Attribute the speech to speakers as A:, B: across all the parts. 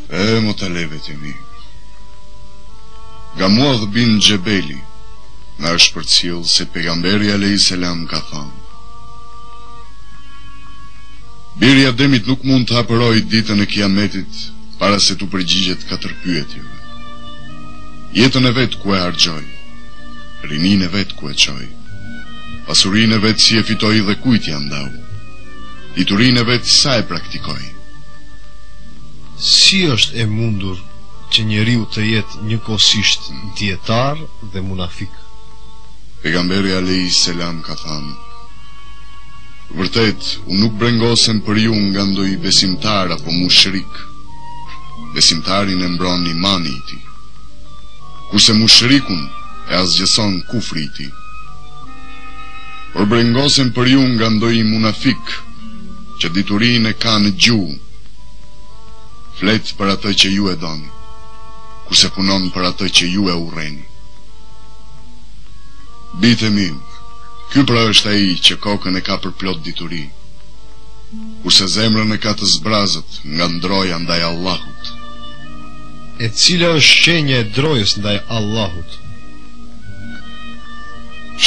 A: E mo të levet e mi. Nga Muadh bin Gjebeli na është përcjell se pejgamberi alayhis salam ka thënë: Biri i Ademit nuk mund të hapërojë ditën e Kiametit para se t'u përgjigjet 4 pyetjeve. Jetën e vet ku e harxhoi, rininë e vet ku e çoi, pasurinë e vet si e fitoi dhe kujt ia ndau, diturinë e vet sa e praktikoi.
B: Si është e mundur që njeriu të jetë njëkohësisht dietar dhe munafik?
A: Pejgamberi alayhis salam ka thënë: Vërtet, unë nuk brengosem për ju nga ndoj besimtar apo mushrik. Besimtarin e mbron imani i tij, kurse mushrikun e asgjëson kufri i tij. Por brengosem për ju nga ndoj munafik, që diturinë e ka në gjuhë, flet për atë që ju e doni, kurse punon për atë që ju e urreni. Bitë mi, ky pra është ai që kokën e ka për plot dituri, kurse zemrën e ka të zbrazët nga ndroja ndaj Allahut.
B: E cila është shenja e drojës ndaj Allahut?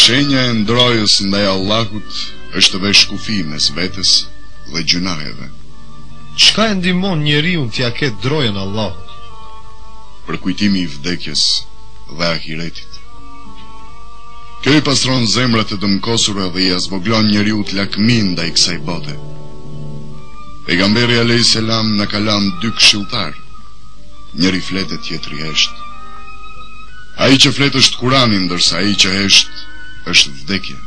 A: Shenja e ndrojës ndaj Allahut është të vesh kufi mes vetes dhe gjunaheve.
B: Çka e ndihmon njeriu t'ia ketë drojën Allahut?
A: Përkujtimi i vdekjes dhe ahiretit. Kjo i pastron zemrat e dëmkosura dhe i azvoglon njeriu lakmin ndaj kësaj bote. Pejgamberi alayhis salam na ka lënë 2 këshilltar, njëri flet e tjetri hesht. Ai që flet është Kurani, ndërsa ai që hesht është vdekja.